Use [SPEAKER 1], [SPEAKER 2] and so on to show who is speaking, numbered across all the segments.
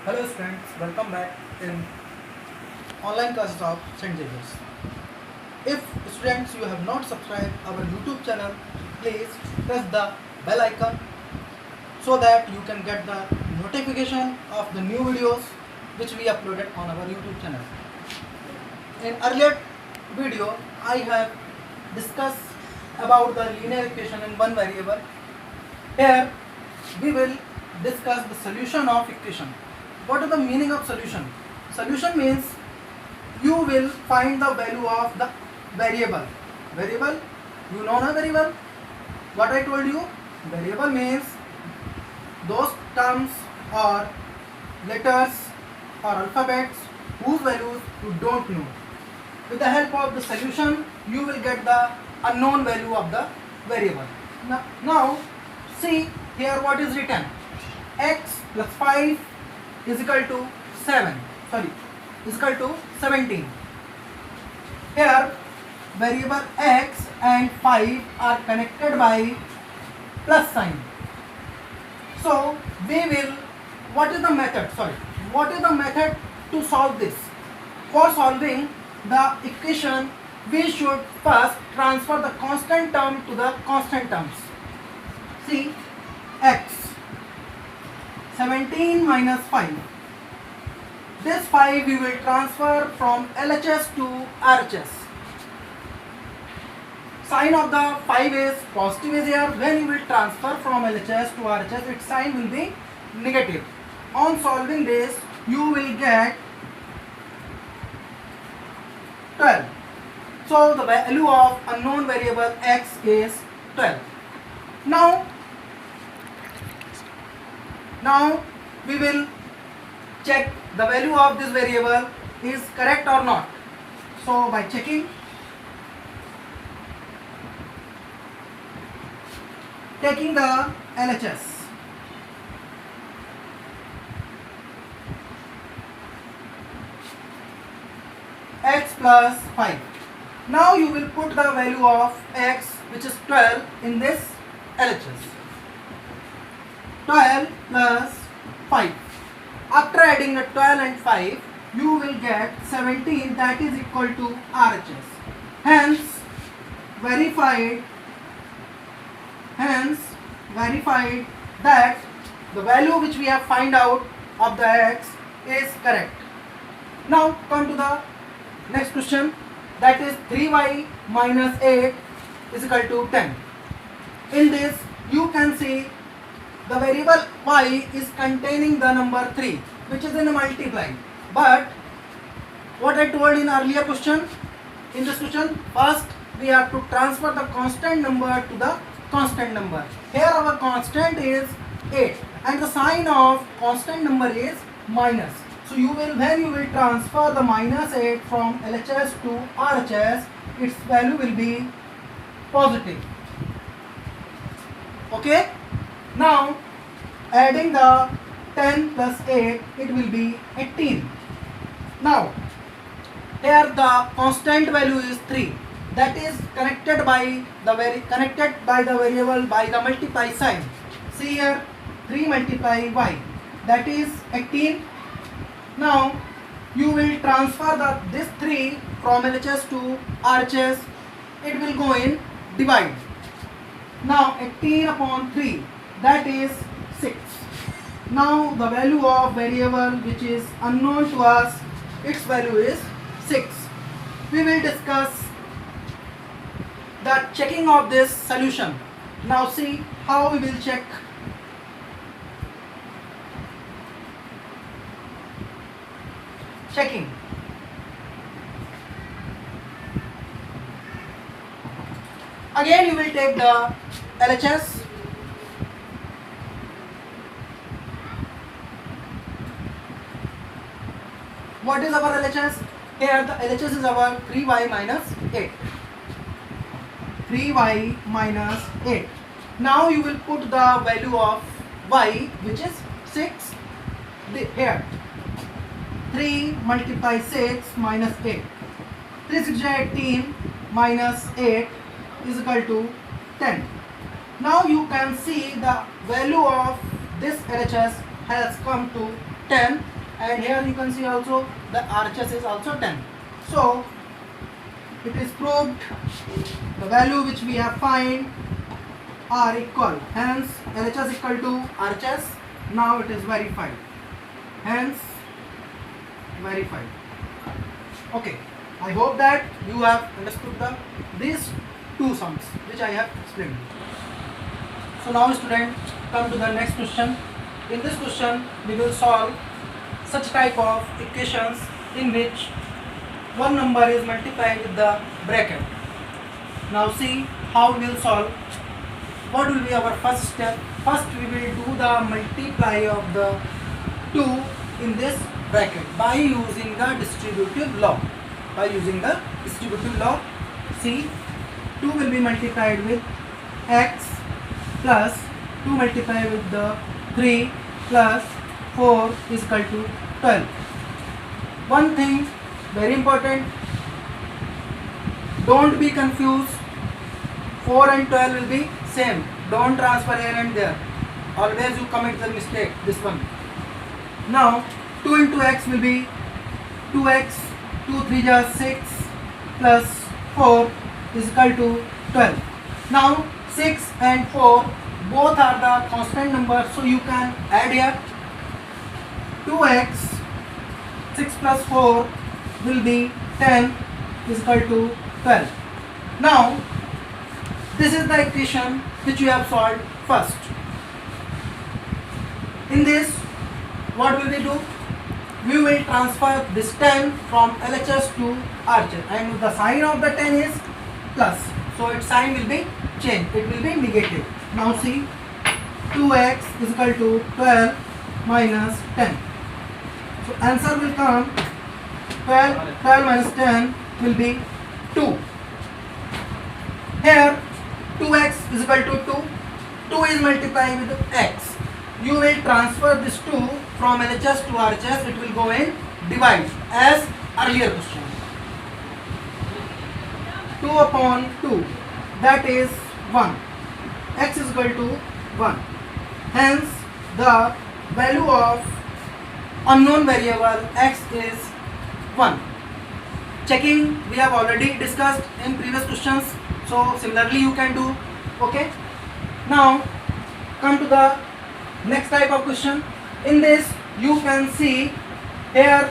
[SPEAKER 1] Hello students, welcome back in online classes of St. Xavier's. If students you have not subscribed our YouTube channel, please press the bell icon so that you can get the notification of the new videos which we uploaded on our YouTube channel. In earlier video, I have discussed about the linear equation in one variable. Here we will discuss the solution of equation. What is the meaning of solution? Solution means you will find the value of the variable. Variable, you know na variable? What I told you? Variable means those terms or letters or alphabets whose values you don't know. With the help of the solution, you will get the unknown value of the variable. Now see here what is written. X plus 5 is equal to 17. Here variable x and 5 are connected by plus sign. So we will, what is the method to solve this? For solving the equation, we should first transfer the constant term to the constant terms. See, x 17 minus 5. This 5 we will transfer from LHS to RHS. Sign of the 5 is positive is here. When you will transfer from LHS to RHS, its sign will be negative. On solving this, you will get 12. So the value of unknown variable x is 12. Now we will check the value of this variable is correct or not. So by taking the LHS, x plus 5. Now you will put the value of x, which is 12, in this LHS. 12 plus 5. After adding the 12 and 5, you will get 17, that is equal to RHS. Hence verified that the value which we have find out of the x is correct. Now come to the next question, that is 3y minus 8 is equal to 10. In this you can see the variable y is containing the number 3, which is in a multiply. But what I told in earlier question, in this question, first we have to transfer the constant number to the constant number. Here our constant is 8 and the sign of constant number is minus. So when you will transfer the minus 8 from LHS to RHS, its value will be positive. Okay? Now adding the 10 plus 8, it will be 18. Now here the constant value is 3, that is connected by the variable by the multiply sign. See here 3 multiply y, that is 18. Now you will transfer this 3 from LHS to RHS, it will go in divide. Now 18 upon 3, that is 6. Now the value of variable which is unknown to us, its value is 6. We will discuss the checking of this solution. Now see how we will check. Checking. Again you will take the LHS. What is our LHS? Here the LHS is our 3y minus 8. 3y minus 8. Now you will put the value of y, which is 6, here. 3 multiply 6 minus 8. 3 6 18 minus 8 is equal to 10. Now you can see the value of this LHS has come to 10 and here you can see also the RHS is also 10. So it is proved the value which we have find are equal, hence LHS equal to RHS. Now it is verified, hence verified. Okay, I hope that you have understood these two sums which I have explained. So now students, come to the next question. In this question we will solve such type of equations in which one number is multiplied with the bracket. Now see how we will solve. What will be our first step? First we will do the multiply of the 2 in this bracket by using the distributive law. By using the distributive law, see 2 will be multiplied with x plus 2 multiplied with the 3 plus 4 is equal to 12. One thing very important, don't be confused. 4 and 12 will be same. Don't transfer here and there. Always you commit the mistake, this one. Now 2 into x will be 2x, 2 3 are 6 plus 4 is equal to 12. Now 6 and 4 both are the constant numbers, so you can add here. 2x 6 plus 4 will be 10 is equal to 12. Now this is the equation which you have solved first. In this, what will we do? We will transfer this 10 from LHS to RHS, and the sign of the 10 is plus, so its sign will be changed, it will be negative. Now see, 2x is equal to 12 minus 10. So answer will come 12 minus 10 will be 2. Here 2x is equal to 2. 2 is multiplied with x. You will transfer this 2 from LHS to RHS. It will go in divide as earlier question. 2 upon 2, that is 1. X is equal to 1. Hence the value of unknown variable x is 1. Checking we have already discussed in previous questions, so similarly you can do. Okay, now come to the next type of question. In this you can see here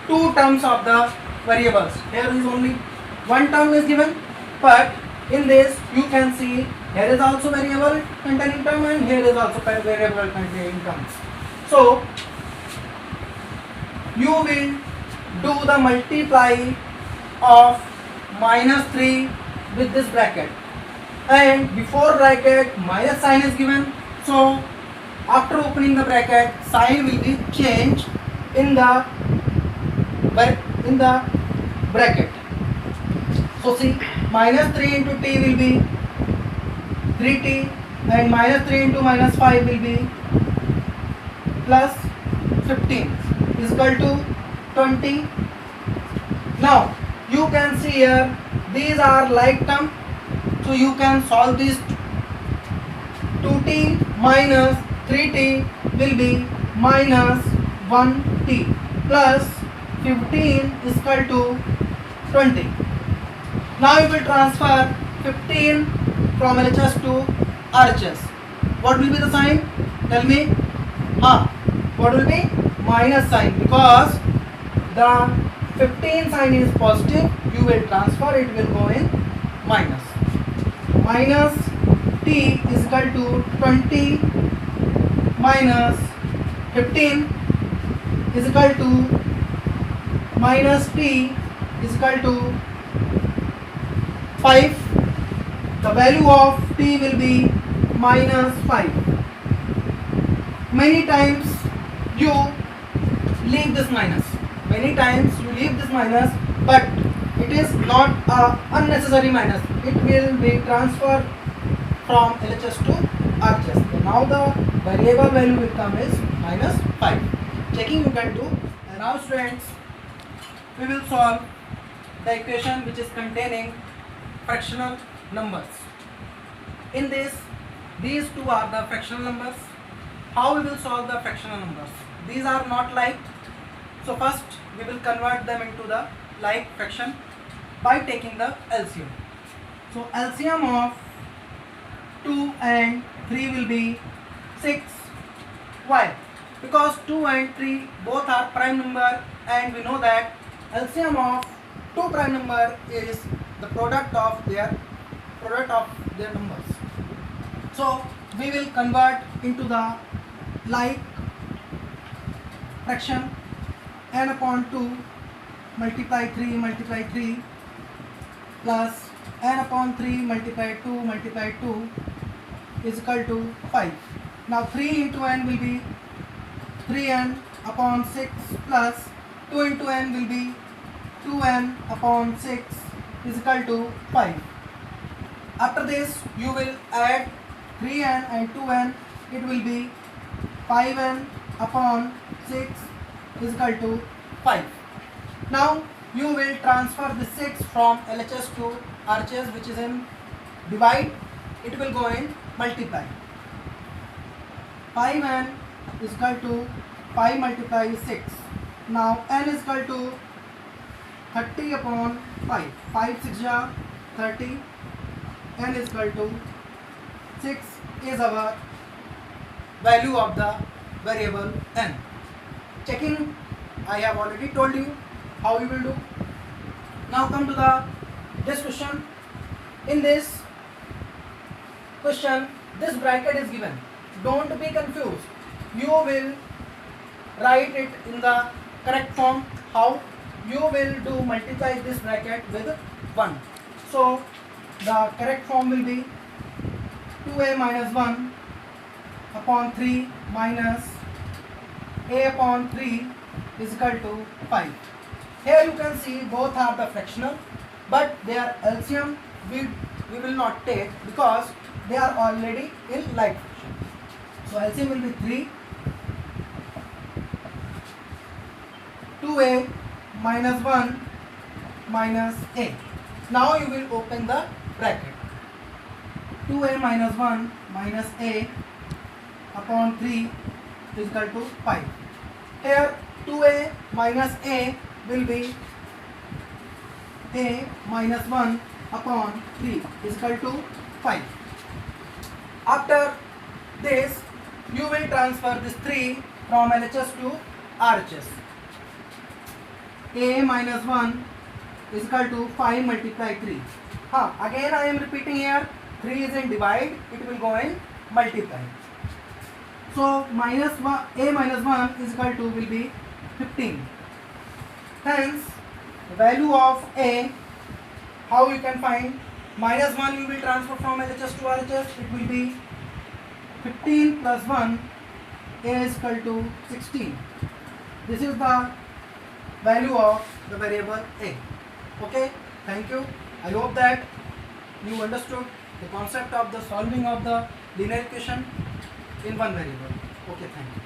[SPEAKER 1] two terms of the variables. Here is only one term is given, but in this you can see here is also variable containing term and here is also variable containing terms. So you will do the multiply of minus 3 with this bracket, and before bracket minus sign is given, so after opening the bracket sign will be changed in the bracket. So see, minus 3 into t will be 3t, and minus 3 into minus 5 will be plus 15 is equal to 20. Now you can see here these are like term, so you can solve this. 2t minus 3t will be minus 1t plus 15 is equal to 20. Now you will transfer 15 from LHS to RHS. What will be the sign? Tell me. What will be? Minus sign, because the 15 sign is positive. You will transfer, it will go in minus. Minus t is equal to 20 minus 15 is equal to minus t is equal to 5. The value of t will be minus 5. Many times you leave this minus. Many times you leave this minus, but it is not a unnecessary minus. It will be transferred from LHS to RHS. So now the variable value will come is minus 5. Checking you can do. And now students, we will solve the equation which is containing fractional numbers. In this, these two are the fractional numbers how we will solve the fractional numbers. These are not like, so first we will convert them into the like fraction by taking the LCM. So LCM of 2 and 3 will be 6. Why? Because 2 and 3 both are prime number, and we know that LCM of two prime number is the product of their numbers. So we will convert into the like fraction. N upon 2 multiply 3 plus n upon 3 multiply 2 is equal to 5. Now 3 into n will be 3n upon 6 plus 2 into n will be 2n upon 6 is equal to 5. After this you will add 3n and 2n, it will be 5n upon 6 is equal to 5. Now you will transfer the 6 from LHS to RHS, which is in divide, it will go in multiply. 5n is equal to 5 multiply 6. Now n is equal to 30 upon 5. 5 6 ja 30. N is equal to 6 is our value of the variable n. Checking, I have already told you how we will do. Now come to this question. In this question, this bracket is given. Don't be confused. You will write it in the correct form. How? You will do multiply this bracket with 1. So the correct form will be 2a minus 1 upon 3 minus a upon 3 is equal to 5. Here you can see both are the fractional, but their LCM we will not take because they are already in like fraction. So LCM will be 3. 2a minus 1 minus a. Now you will open the bracket. 2a minus 1 minus a upon 3 is equal to 5. Here 2a minus a will be a minus 1 upon 3 is equal to 5. After this you will transfer this 3 from LHS to RHS. A minus 1 is equal to 5 multiply 3. Again I am repeating here, 3 is in divide, it will go in multiply. So minus 1, a minus 1 is equal to will be 15. Hence the value of a, how you can find, minus 1 you will transfer from LHS to RHS, it will be 15 plus 1, a is equal to 16. This is the value of the variable a. Okay, thank you. I hope that you understood the concept of the solving of the linear equation in one variable. Okay, thank you.